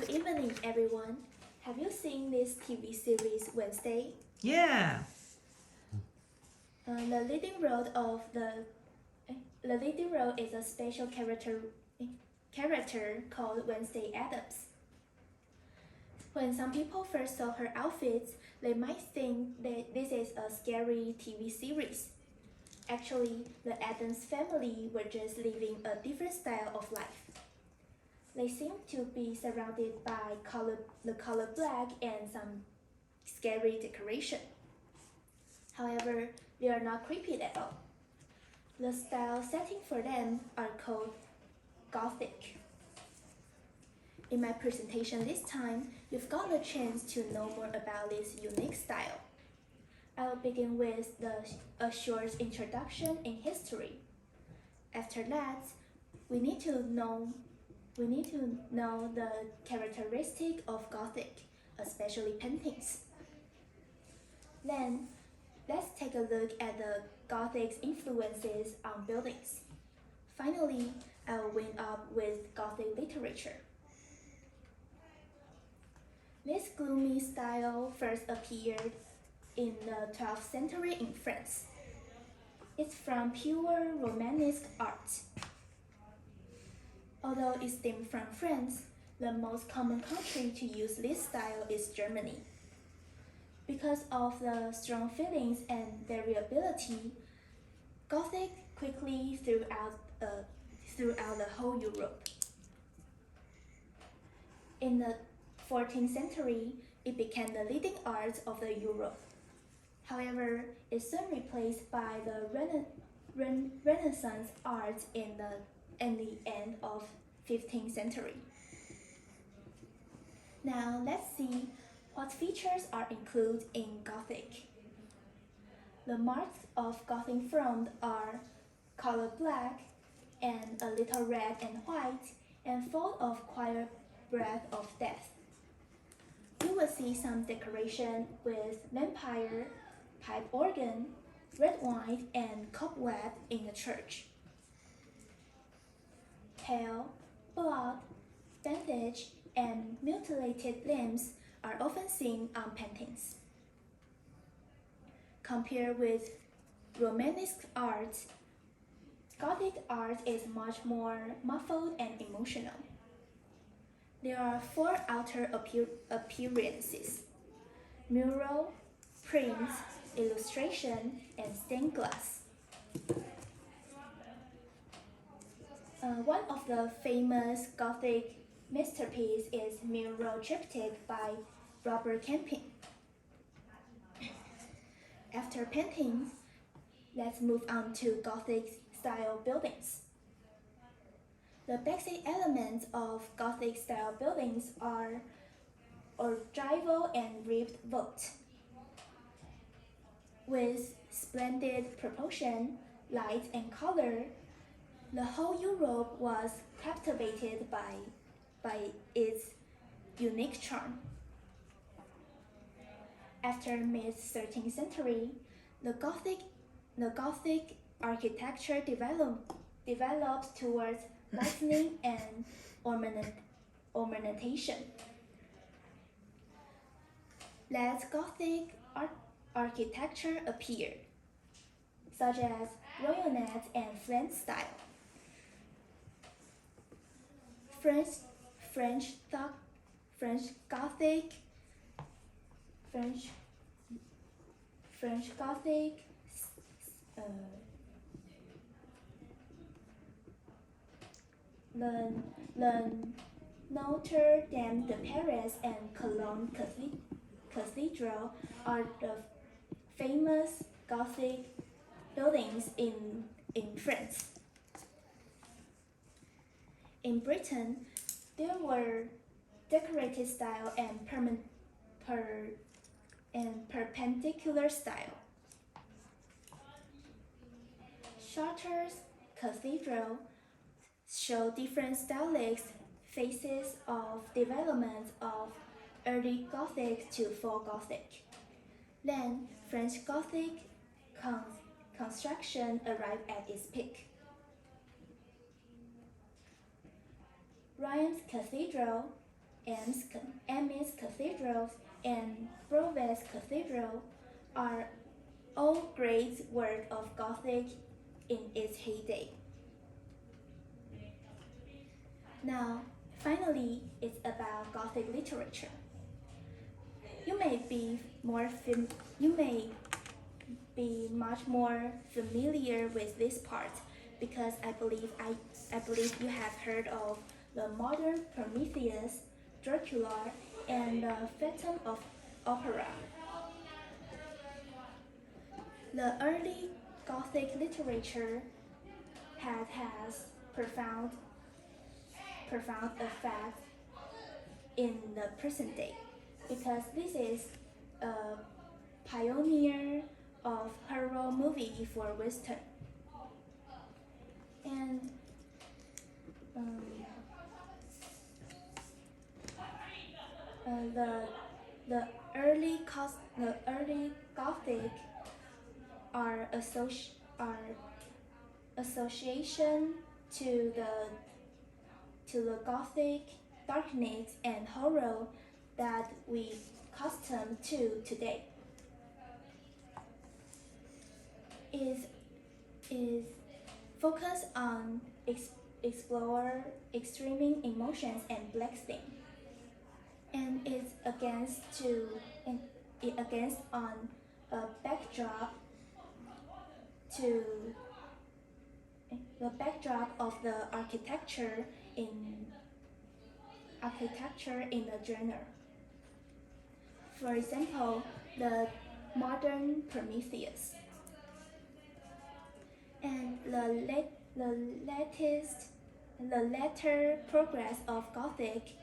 Good evening, everyone. Have you seen this TV series Wednesday? Yeah. The leading role of the leading role is a special character called Wednesday Addams. When some people first saw her outfits, they might think that this is a scary TV series. Actually, the Addams family were just living a different style of life. They seem to be surrounded by the color black and some scary decoration. However, they are not creepy at all. The style setting for them are called Gothic. In my presentation this time, you've got a chance to know more about this unique style. I will begin with a short introduction in history. After that, we need to know the characteristic of Gothic, especially paintings. Then, let's take a look at the Gothic's influences on buildings. Finally, I will wind up with Gothic literature. This gloomy style first appeared in the 12th century in France. It's from pure Romanesque art. Although it stemmed from France, the most common country to use this style is Germany. Because of the strong feelings and variability, Gothic quickly throughout the whole Europe. In the 14th century, it became the leading art of the Europe. However, it soon replaced by the Renaissance art in the end of 15th century. Now let's see what features are included in Gothic. The marks of Gothic front are color black and a little red and white and full of quiet breath of death. You will see some decoration with vampire, pipe organ, red wine, and cobweb in the church. Pale, blood, bandage, and mutilated limbs are often seen on paintings. Compared with Romanesque art, Gothic art is much more muffled and emotional. There are 4 outer appearances: mural, print, illustration, and stained glass. One of the famous Gothic masterpieces is Mural Triptych by Robert Camping. After paintings, let's move on to Gothic style buildings. The basic elements of Gothic style buildings are ogival and ribbed vault. With splendid proportion, light, and color, the whole Europe was captivated by its unique charm. After mid-13th century, the Gothic architecture developed towards lightning and ornamentation. Less Gothic architecture appeared, such as Royalness and Flint style. French Gothic, the Notre Dame de Paris and Cologne Cathedral are the famous Gothic buildings in France. In Britain, there were decorated style and perpendicular style. Chartres Cathedral show different stylistic phases of development of early Gothic to full Gothic. Then, French Gothic construction arrived at its peak. Reims Cathedral Ames Cathedral and Beauvais Cathedral are all great work of Gothic in its heyday. Now, finally, it's about Gothic literature. You may be much more familiar with this part because I believe you have heard of the modern Prometheus, Dracula, and the Phantom of Opera. The early Gothic literature has profound effect in the present day because this is a pioneer of horror movie for Western. And the early Gothic are association to the Gothic darkness and horror that we accustomed to today. Is focused on explore extreme emotions and black things, and it's against on a backdrop to the backdrop of the architecture in the genre. For example, the modern Prometheus. And the later progress of Gothic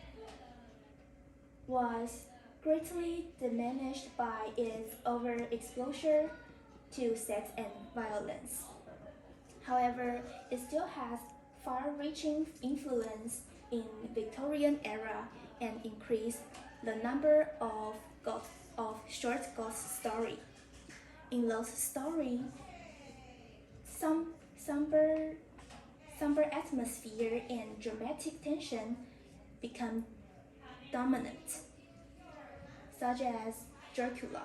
was greatly diminished by its overexposure to sex and violence. However, it still has far-reaching influence in Victorian era and increased the number of short ghost story. In those stories, somber atmosphere and dramatic tension become dominant, such as Dracula.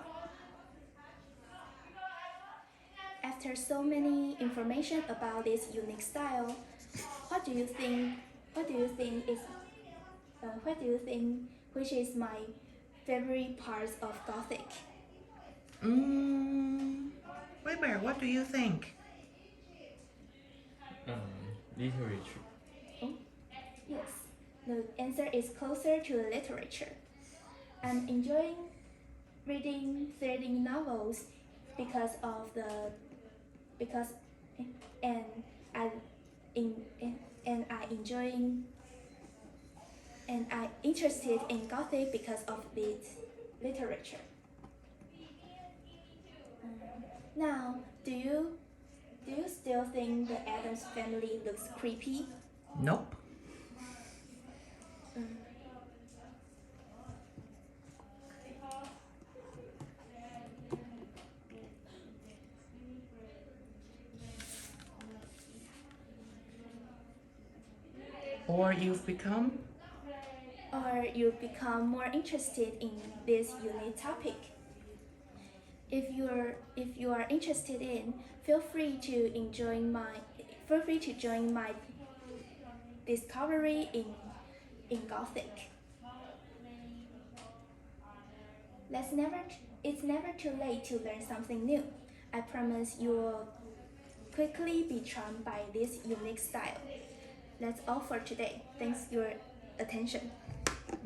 After so many information about this unique style, what do you think which is my favorite parts of Gothic? Weber, what do you think? Literature. Oh, yes, the answer is closer to the literature. I'm enjoying reading thrilling novels because I interested in Gothic because of its literature. Now, do you still think the Addams Family looks creepy? Nope. Or you've become more interested in this unique topic. If you are interested in, feel free to join my discovery in Gothic. It's never too late to learn something new. I promise you will quickly be charmed by this unique style. That's all for today. Thanks for your attention.